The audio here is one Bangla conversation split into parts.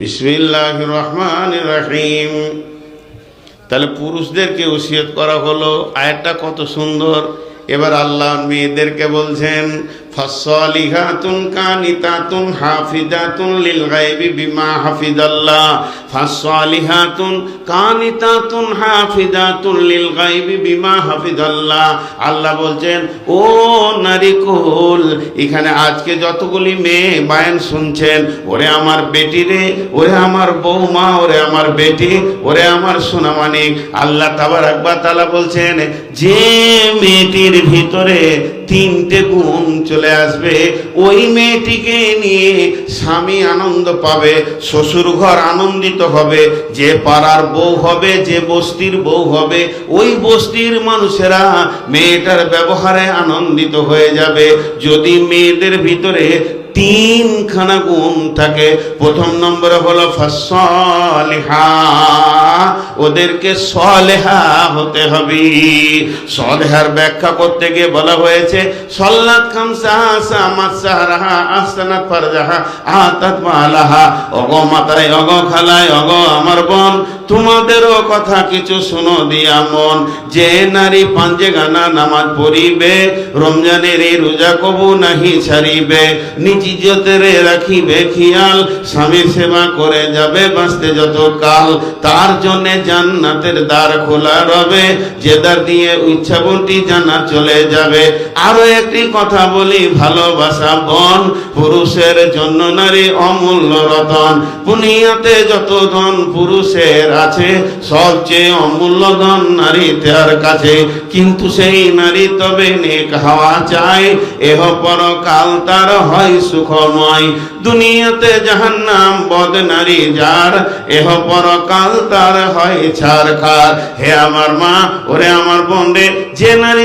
বিসমিল্লাহির রহমানির রহিম। তাহলে পুরুষদেরকে ওসিয়ত করা হলো, আয়াতটা কত সুন্দর। এবার আল্লাহ মেয়েদেরকে বলছেন, ফাসসালিহাতুন কানিতাতুন হাফিজাতুন লিল গায়বি বিমা হাফিজাল্লাহ। ফাসসালিহাতুন কানিতাতুন হাফিজাতুন লিল গায়বি বিমা হাফিজাল্লাহ। আল্লাহ বলছেন, ও নারী কুল, এখানে আজকে যতগুলি মেয়ে বায়ান শুনছেন, ওরে আমার বেটি রে, ওরে আমার বৌমা, ওরে আমার বেটি, ওরে আমার সোনামানিক, আল্লাহ তাবারাক ওয়া তাআলা বলছেন, যে মেয়েটির ভিতরে তিনটে গুণ চলে আসবে, ওই মেয়েটিকে নিয়ে স্বামী আনন্দ পাবে, শ্বশুর ঘর আনন্দিত হবে, যে পাড়ার বউ হবে, যে বস্তির বউ হবে, ওই বস্তির মানুষেরা মেয়েটার ব্যবহারে আনন্দিত হয়ে যাবে। যদি মেয়েদের ভিতরে তিনখানা গুণ থাকে, প্রথম নম্বরে হলো ফাসসালিহা, ওদেরকে সলেহা হতে হবে। সলেহার ব্যাখ্যা করতে গিয়ে বলা হয়েছে, সল্লাত খামসা সামাত সাহরাহা আহসানাত ফারজাহা আতাত মালাহা। ওগো মাতায়, ওগো খালায়, ওগো আমার বোন, তোমাদেরও কথা কিছু শুনো দিয়া মন। যে নারী পাঞ্জে গানা নামাজ পড়িবে, রমজানের এই রোজা কবু নাহি ছাড়িবে, নিজ ইজ্জতেরে রাখিবে খেয়াল, স্বামীর সেবা করে যাবে বাঁচতে যত কাল, তার জন্য জান্নাতের দ্বার খোলা রবে, যে দ্বার দিয়ে ইচ্ছা বন্টি জান্নাত চলে যাবে। আরো একটি কথা বলি, ভালোবাসা বন, পুরুষের জন্য নারী অমূল্য রতন। দুনিয়াতে যত ধন পুরুষের আছে, সবচেয়ে অমূল্য ধন নারী তার কাছে। কিন্তু সেই নারী তবে নেক হওয়া চায়, এহ পরকাল তার হয় সুখময়। দুনিয়াতে জাহান্নাম বদ নারী যার, এহ পরকাল তার হয় ছারখার। হে আমার মা, ওরে আমার বোন রে, যে নারী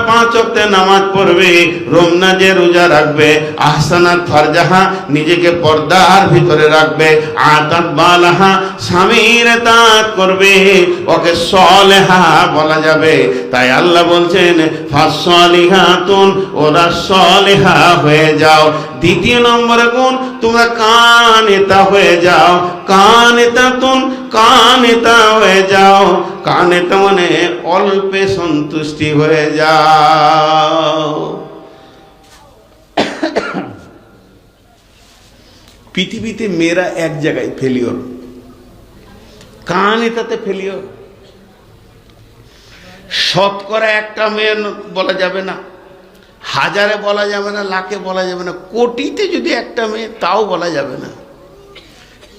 5 ওয়াক্ত নামাজ পড়বে, রমজানে রোজা রাখবে, আহসানাত ফারজাহা, নিজেকে পর্দার ভিতরে রাখবে, আতাত বালাহা, স্বামীর তাআত করবে, ওকে সলেহা বলা যাবে। তাই আল্লাহ বলছেন, ফাসসালিহাতুন, ওরা সলেহা হয়ে যাও। দ্বিতীয় নম্বরে গুণ, তোমরা কানেতা হয়ে যাও। কানেতাতুন, কানেতা হয়ে যাও। কানেতা মানে অল্পে সন্তুষ্টি হয়ে যাও। পৃথিবীতে মেয়েরা এক জায়গায় ফেলিওর, কানেতাতে ফেলিওর। শতকরা একটা মেয়ে বলা যাবে না, হাজারে বলা যাবে না, লাখে বলা যাবে না, কোটিতে যদি একটা মেয়ে, তাও বলা যাবে না।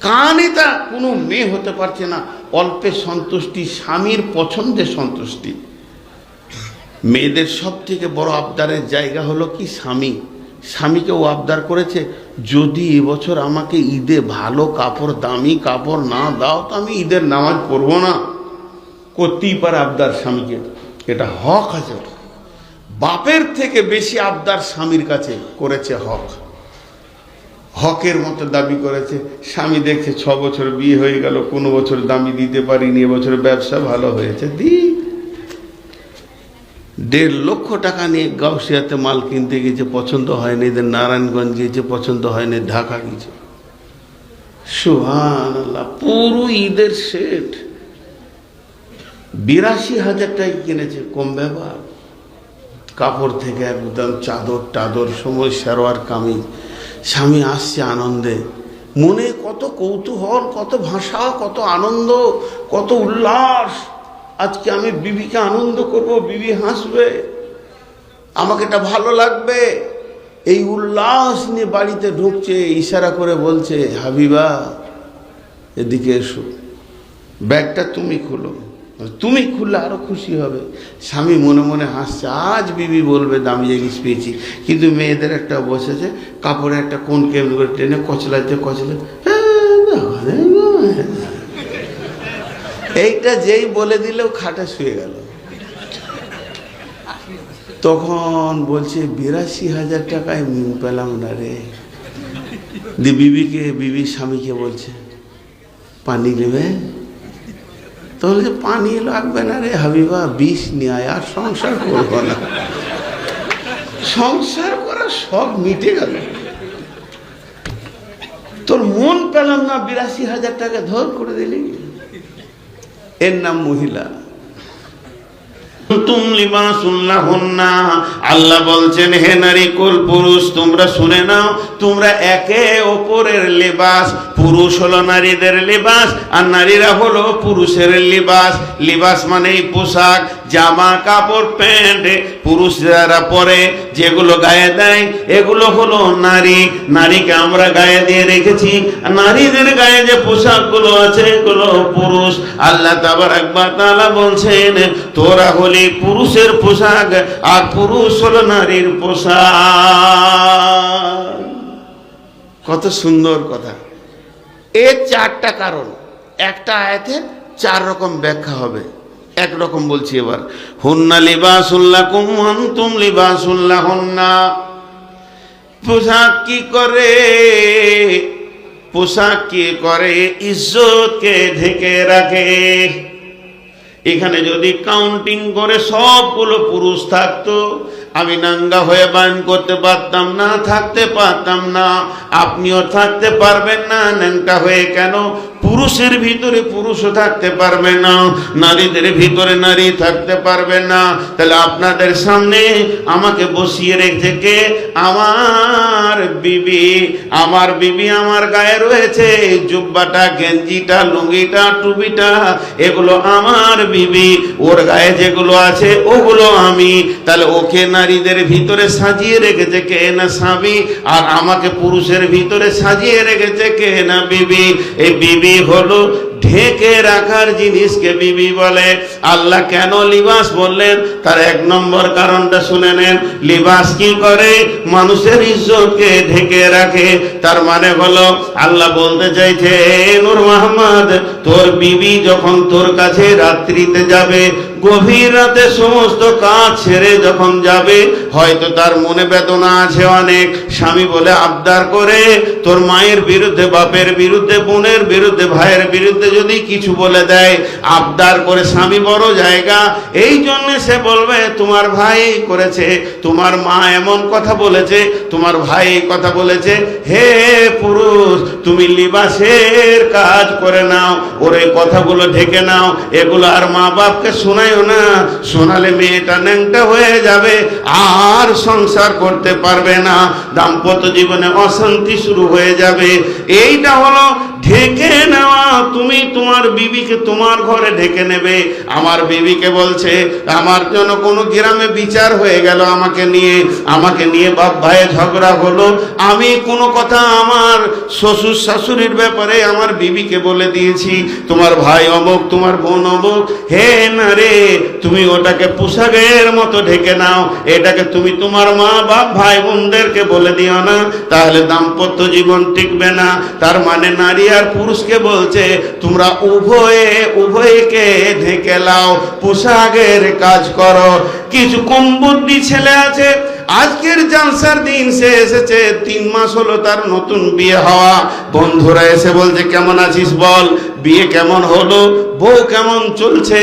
কানেতা কোনো মেয়ে হতে পারছে না। অল্পে সন্তুষ্টি, স্বামীর পছন্দের সন্তুষ্টি। মেয়েদের সব থেকে বড় আবদারের জায়গা হলো কি? স্বামী। স্বামীকে ও আবদার করেছে, যদি এবছর আমাকে ঈদে ভালো কাপড়, দামি কাপড় না দাও, তো আমি ঈদের নামাজ পড়বো না। করতেই পারে আবদার স্বামীকে, এটা হক আছে। বাপের থেকে বেশি আবদার স্বামীর কাছে করেছে, হক, হকের মতো দাবি করেছে। স্বামী দেখছে 6 বছর বিয়ে হয়ে গেল, কোনো বছর দামি দিতে পারিনি, এবছর ব্যবসা ভালো হয়েছে, দি। 1.5 লক্ষ টাকা নিয়ে গাউসিয়াতে মাল কিনতে গেছে, পছন্দ হয়নি, এদের নারায়ণগঞ্জ গিয়েছে, পছন্দ হয়নি, ঢাকা গিয়েছে। সুবহানাল্লাহ, পুরো ঈদের সেট 82,000 টাকা কিনেছে, কম ব্যাপার। কাপড় থেকে একদম চাদর টাদর, সময় সালোয়ার কামিজ। স্বামী আসছে আনন্দে, মনে কত কৌতূহল, কত ভাষা, কত আনন্দ, কত উল্লাস। আজকে আমি বিবিকে আনন্দ করব, বিবি হাসবে, আমাকে এটা ভালো লাগবে। এই উল্লাস নিয়ে বাড়িতে ঢুকছে, ইশারা করে বলছে, হাবিবা এদিকে এসো, ব্যাগটা তুমি খুলো। তুমি খুললে আরো খুশি হবে। স্বামী মনে মনে হাসছে, আজ বিবি বলবে দামি জিনিস পেয়েছি। কিন্তু মেয়েদের একটা বসেছে, কাপড়ে একটা কোন কেমন করে টেনে কচলাইতে কচলাইতে, এইটা যেই বলে দিলেও খাটে শুয়ে গেল। তখন বলছে, 82,000 টাকায় মিম পেলাম না রে। বিবি স্বামীকে বলছে, পানি নেবে? তাহলে পানি লাগবে না রে হাবিবা, বিষ নিয়ে আয়, আর সংসার করবো না। সংসার করা সব মিটে গেল। তোর মন পেলাম না, 82,000 টাকা ধর করে দিলি, এর নাম মহিলা। আল্লাহ বলছেন, হে নারী কুল পুরুষ, তোমরা শুনে নাও, তোমরা একে অপরের লিবাস। পুরুষ হলো নারীদের লিবাস, আর নারীরা হলো পুরুষের লিবাস। লিবাস মানেই পোশাক, জামা কাপড়, প্যান্ট। পুরুষ যারা পরে, যেগুলো গায়ে দেয়, এগুলো হলো নারী। নারীকে আমরা গায়ে দিয়ে রেখেছি, নারীদের গায়ে যে পোশাকগুলো আছে এগুলো পুরুষ। আল্লাহ তাবারাক ওয়া তাআলা বলছেন, তোরা হলি পুরুষের পোশাক, আর পুরুষ হলো নারীর পোশাক। কত সুন্দর কথা। এর 4টা কারণ, একটা আয়াতে 4 রকম ব্যাখ্যা হবে। একরকম বলছি এবার, হুন্না লিবাসুল লাকুম ওয়া আনতুম লিবাসুল লাহুন্না। পোশাক কি করে? পোশাক কি করে? ইজ্জতকে ঢেকে রাখে। এখানে যদি কাউন্টিং করে সবগুলো পুরুষ থাকতো, আমি নাঙ্গা হয়ে বান করতে পারতাম না, থাকতে পারতাম না। আপনিও থাকতে পারবেন না ন্যাংটা হয়ে। কেন? পুরুষের ভিতরে পুরুষও থাকতে পারবে না, নারীদের ভিতরে নারী থাকতে পারবে না। তাহলে আপনাদের সামনে আমাকে বসিয়ে রেখেছে কে? আমার বিবি। আমার বিবি আমার গায়ে রয়েছে, জুব্বাটা, গেঞ্জিটা, লুঙ্গিটা, টুপিটা, এগুলো আমার বিবি। ওর গায়ে যেগুলো আছে ওগুলো আমি। তাহলে ওকে নারীদের ভিতরে সাজিয়ে রেখেছে কে? না স্বামী। আর আমাকে পুরুষের ভিতরে সাজিয়ে রেখেছে কে? না বিবি। এই বিবি হলো ঢেকে রাখার জিনিসকে বিবি বলে। আল্লাহ কেন লিবাস বললেন, তার 1 নম্বর কারণটা শুনে নেন। লিবাস কি করে? মানুষের ইজ্জতকে ঢেকে রাখে। তার মানে হলো, আল্লাহ বলতে চাইছে, নূর মোহাম্মদ, তোর বিবি যখন তোর কাছে রাত্রিতে যাবে, গভীর রাতে সমস্ত কাজ ছেড়ে যখন যাবে, হয়তো তার মনে বেদনা আছে অনেক, স্বামী বলে আবদার করে তোর মায়ের বিরুদ্ধে, বাপের বিরুদ্ধে, বোনের বিরুদ্ধে, ভাইয়ের বিরুদ্ধে যদি কিছু বলে দেয়, আবদার করে, স্বামী বড় জায়গা, এই জন্য সে বলবে তোমার ভাই করেছে, তোমার মা এমন কথা বলেছে, তোমার ভাই কথা বলেছে। হে পুরুষ, তুমি লিবাসের কাজ করে নাও, ওর এই কথাগুলো ঢেকে নাও। এগুলো আর মা বাপকে শোনাইও না, শোনালে মেয়েটা ন্যাংটা হয়ে যাবে, আর সংসার করতে পারবে না, দাম্পত্য জীবনে অশান্তি শুরু হয়ে যাবে। এইটা হলো ঢেকে নেওয়া। তুমি তোমার বিবিকে তোমার ঘরে ঢেকে নেবে। আমার বিবিকে বলছে, আমার জন্য কোনো গ্রামে বিচার হয়ে গেল, আমাকে নিয়ে বাপ ভাইয়ে ঝগড়া হলো, আমি কোনো কথা আমার শ্বশুর শাশুড়ির ব্যাপারে আমার বিবিকে বলে দিয়েছি, তোমার ভাই অমুক, তোমার বোন অমুক। হে না রে, তুমি ওটাকে পোশাকের মতো ঢেকে নাও, এটাকে তুমি তোমার মা বাপ ভাই বোনদেরকে বলে দিও না, তাহলে দাম্পত্য জীবন টিকবে না। তার মানে নারী আর পুরুষকে বলছে, তোমরা উভয়কে ঢেকে লাও, পোশাকের কাজ করো। কিছু কম বুদ্ধি ছেলে আছে, আজকের জালসার দিন সে এসেছে, 3 মাস হলো তার নতুন বিয়ে হওয়া। বন্ধুরা এসে বলছে, কেমন আছিস বল, বিয়ে কেমন হলো, বউ কেমন চলছে।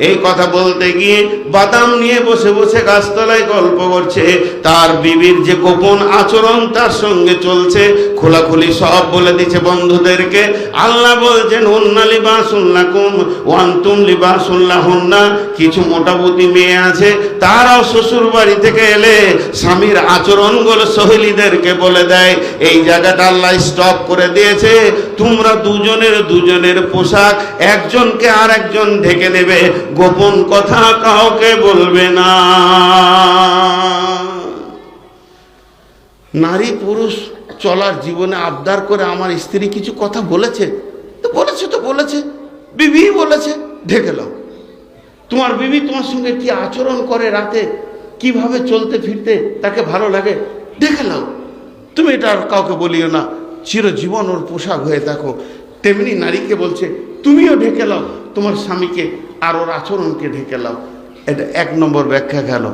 এই কথা বলতে গিয়ে বাদাম নিয়ে বসে বসে গাছতলায় গল্প করছে। তার বিবির যে গোপন আচরণ তার সঙ্গে চলছে, খোলাখুলি সব বলে দিচ্ছে বন্ধুদেরকে। আল্লাহ বলছেন, হুন্না লিবাসুল লাকুম ওয়া আনতুম লিবাসুল লাহুন্না। কিছু মোটামুটি মেয়ে আছে, তারাও শ্বশুর বাড়ি থেকে এলে স্বামীর আচরণগুলো সহেলীদেরকে বলে দেয়। এই জায়গাটা আল্লাহ স্টপ করে দিয়েছে, তোমরা দুজনের পোশাক, একজনকে আর একজন ঢেকে নেবে, গোপন কথা কাউকে বলবে না। নারী পুরুষ চলার জীবনে আবদার করে, আমার স্ত্রী কিছু কথা বলেছে, তো বলেছে, বিবি বলেছে, ঢেকে নাও। তোমার বিবি তোমার সঙ্গে কি আচরণ করে, রাতে কিভাবে চলতে ফিরতে তাকে ভালো লাগে, ঢেকে নাও। তুমি এটা আর কাউকে বলিও না, চিরজীবন ওর পোশাক হয়ে থাকো। তেমনি নারীকে বলছে, তুমিও ঢেকে নাও তোমার স্বামীকে, আর ওর আচরণকে ঢেকে নাও। এটা 1 নম্বর ব্যাখ্যা গেল।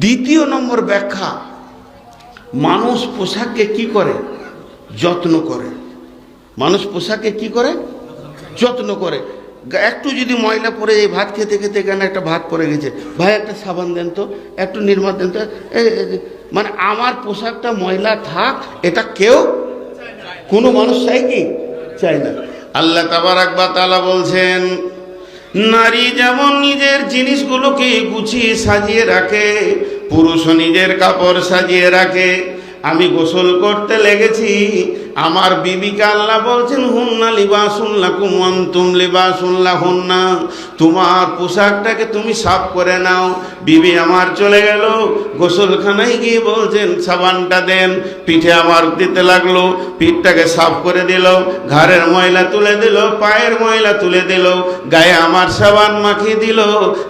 2 নম্বর ব্যাখ্যা, মানুষ পোশাককে কি করে? যত্ন করে। মানুষ পোশাককে কি করে? যত্ন করে। একটু যদি ময়লা পড়ে, এই ভাত খেতে খেতে এখানে একটা ভাত পড়ে গেছে, ভাই একটা সাবান দেন তো, একটু নির্মা দেন তো, মানে আমার পোশাকটা ময়লা থাক, এটা কেউ কোনো মানুষ চায় কি? চায় না। আল্লাহ তাবারক ওয়া তাআলা বলছেন, নারী যেমন নিজের জিনিসগুলোকে গুছিয়ে সাজিয়ে রাখে, পুরুষও নিজের কাপড় সাজিয়ে রাখে। আমি গোসল করতে লেগেছি, আমার বিবিকে আল্লাহ বলছেন, হুন্না লিবাসুন লাকুম ওয়া আনতুম লিবাসুন লাহুন্না, তোমার পোশাকটাকে তুমি সাফ করে নাও। বিবি আমার চলে গেল, গোসলখানায় গিয়ে বলছেন সাবানটা দেন, পিঠে আমার দিতে লাগলো, পিঠটাকে সাফ করে দিল, ঘাড়ের ময়লা তুলে দিল, পায়ের ময়লা তুলে দিল, গায়ে আমার সাবান মাখিয়ে দিল,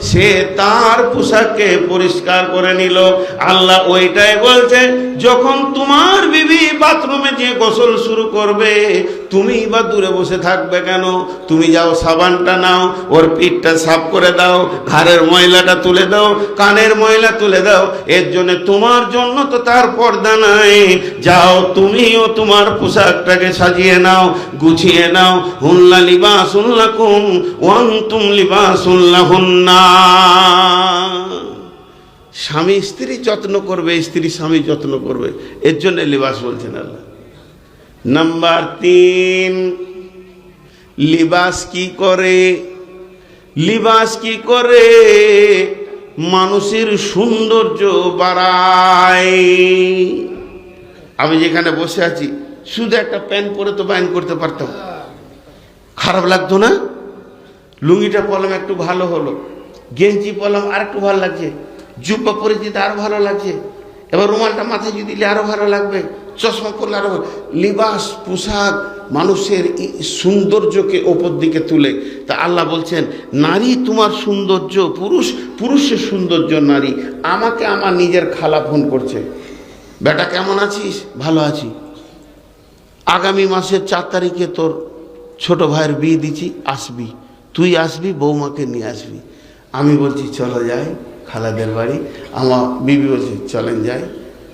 সে তার পোশাককে পরিষ্কার করে নিল। আল্লাহ ওইটাই বলছে, যখন তোমার বিবি বাথরুমে যে গোসল শুরু করবে, তুমি বা দূরে বসে থাকবে কেন? তুমি যাও, সাবানটা নাও, ওর পিঠটা সাফ করে দাও, ঘাড়ের ময়লাটা তুলে দাও, কানের ময়লা তুলে দাও। এর জন্য তোমার জন্য তো তার পর্দা নাই। যাও, তুমিও তোমার পোশাকটাকে সাজিয়ে নাও, গুছিয়ে নাও। হুন্না লিবাসুন লাকুম ওয়া আনতুম লিবাসুন লাহুন্না। স্বামী স্ত্রী যত্ন করবে, স্ত্রী স্বামী যত্ন করবে, এর জন্য লিবাস বলছেন আল্লাহ। নাম্বার 3, লিবাস কি করে? লিবাস কি করে? মানুষের সৌন্দর্য বাড়ায়। আমি যেখানে বসে আছি, শুধু একটা প্যান্ট পরে তো বাইন করতে পারতাম, খারাপ লাগতো না? লুঙ্গিটা পরলাম একটু ভালো হলো, গেঞ্জি পরলাম আর একটু ভালো লাগছে, জুব্বা পরে দিতে আরো ভালো লাগছে, এবার রুমালটা মাথায় যদি দিলে আরো ভালো লাগবে, চশমা পরলে আরো। লিবাস, পোশাক মানুষের সৌন্দর্যকে ওপর দিকে তুলে। তা আল্লাহ বলছেন, নারী তোমার সৌন্দর্য, পুরুষের সৌন্দর্য নারী। আমাকে আমার নিজের খালা ফোন করছে, বেটা কেমন আছিস? ভালো আছি, আগামী মাসের 4 তারিখে তোর ছোট ভাইয়ের বিয়ে দিচ্ছি, আসবি, তুই আসবি, বৌমাকে নিয়ে আসবি। আমি বলছি চলো যাই খালাদের বাড়ি। আমার বিবি বলছে চলেন যাই।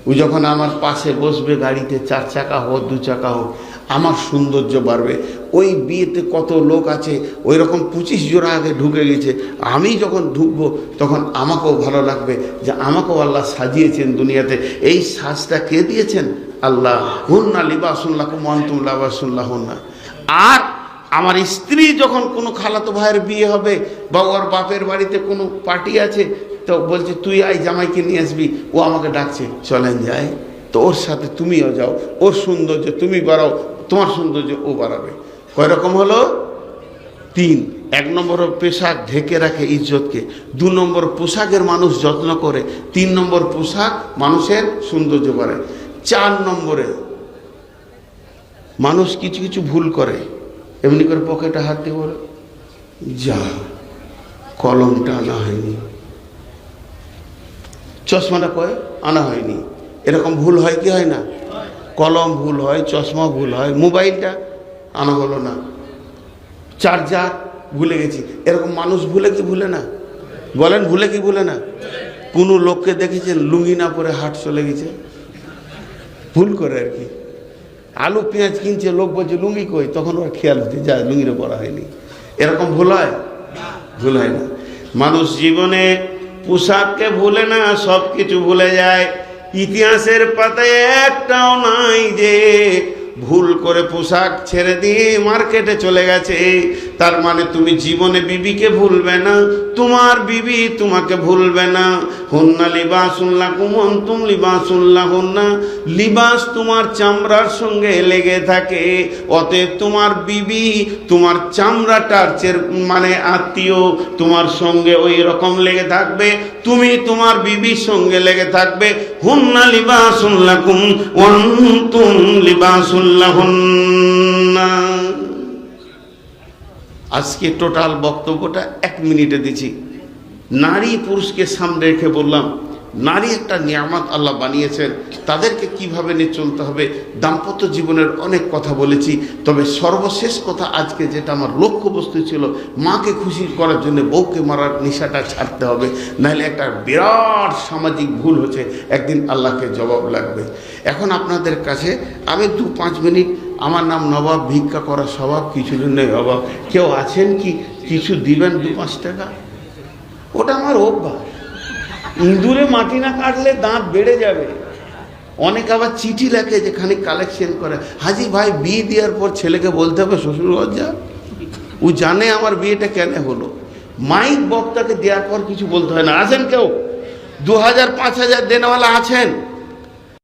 ও যখন আমার পাশে বসবে, গাড়িতে 4 চাকা হোক 2 চাকা হোক, আমার সৌন্দর্য বাড়বে। ওই বিয়েতে কত লোক আছে, ওই রকম 25 জোড়া আগে ঢুকে গেছে, আমি যখন ঢুকবো তখন আমাকেও ভালো লাগবে যে আমাকেও আল্লাহ সাজিয়েছেন দুনিয়াতে। এই সাজটা কে দিয়েছেন? আল্লাহ। হুন্না লিবাসুন লাকুম ওয়া আনতুম লিবাসুন লাহুন্না। আর আমার স্ত্রী যখন কোনো খালাতো ভাইয়ের বিয়ে হবে বা ওর বাপের বাড়িতে কোনো পার্টি আছে, তো বলছে তুই আই, জামাইকে নিয়ে আসবি, ও আমাকে ডাকছে চলেন যাই, তো ওর সাথে তুমিও যাও। ওর সৌন্দর্য তুমি বাড়াও, তোমার সৌন্দর্য ও বাড়াবে। কয় রকম হলো? 3। 1 নম্বর পোশাক ঢেকে রাখে ইজ্জতকে, 2 নম্বর পোশাকের মানুষ যত্ন করে, 3 নম্বর পোশাক মানুষের সৌন্দর্য বাড়ায়, 4 নম্বরে মানুষ কিছু কিছু ভুল করে, এমনি করে পকেটে হাত দিয়ে বলে যা কলমটা আনা হয়নি, চশমাটা কয় আনা হয়নি। এরকম ভুল হয় কি হয় না? কলম ভুল হয়, চশমা ভুল হয়, মোবাইলটা আনা হলো না, চার্জার ভুলে গেছি। এরকম মানুষ ভুলে কি ভুলে না? বলেন ভুলে কি ভুলে না? কোনো লোককে দেখেছেন লুঙ্গি না পরে হাট চলে গেছে? ভুল করে আর কি। আলু পেঁয়াজ কিনছে, লোক বলছে লুঙ্গি কই, তখন ওর খেয়াল হচ্ছে যা লুঙ্গিটা পরা হয়নি। এরকম ভুল হয়? ভুল হয় না। মানুষ জীবনে পোশাককে ভুলে না, সব কিছু ভুলে যায়। ইতিহাসের পাতায় একটাও নাই যে ভুল করে পোশাক ছেড়ে দিয়ে মার্কেটে চলে গেছে। তার মানে তুমি জীবনে বিবিকে ভুলবে না, তোমার বিবি তোমাকে ভুলবে না। হুন্না লিবাসুন লাকুম ওয়া আনতুম লিবাসুন লাহুন্না। লিবাস তোমার চামড়ার সঙ্গে লেগে থাকে, অতএব তোমার বিবি তোমার চামড়াটার মানে আত্মীয়, তোমার সঙ্গে ওই রকম লেগে থাকবে, তুমি তোমার বিবির সঙ্গে লেগে থাকবে। হুন্না লিবাসুন লাকুম ওয়া আনতুম লিবাসুন লাহুন্না। আজকে টোটাল বক্তব্যটা 1 মিনিটে দিচ্ছি। নারী পুরুষকে সামনে রেখে বললাম, নারী একটা নিয়ামত আল্লাহ বানিয়েছেন, তাদেরকে কিভাবে নিয়ে চলতে হবে। দাম্পত্য জীবনের অনেক কথা বলেছি, তবে সর্বশেষ কথা আজকে যেটা আমার লক্ষ্যবস্তু ছিল, মাকে খুশি করার জন্য বউকে মারার নেশাটা ছাড়তে হবে, নাহলে একটা বিরাট সামাজিক ভুল হচ্ছে, একদিন আল্লাহকে জবাব লাগবে। এখন আপনাদের কাছে আমি 2-5 মিনিট, আমার নাম নবাব, ভিক্ষা করা স্বভাব, কিছু নেই অভাব। কেউ আছেন কি কিছু দিবেন 2-5 টাকা? ওটা আমার অভ্যাস। ইঁদুরে মাটি না কাটলে দাঁত বেড়ে যাবে, অনেক আবার চিঠি লেখে যেখানে কালেকশন করে, হাজি ভাই বিয়ে দেওয়ার পর ছেলেকে বলতে হবে শ্বশুরঘর যা, ও জানে আমার বিয়েটা কেন হলো। মাইক বক্তাকে দেওয়ার পর কিছু বলতে হয় না। আছেন কেউ 2000 5000 দেনওয়ালা আছেন?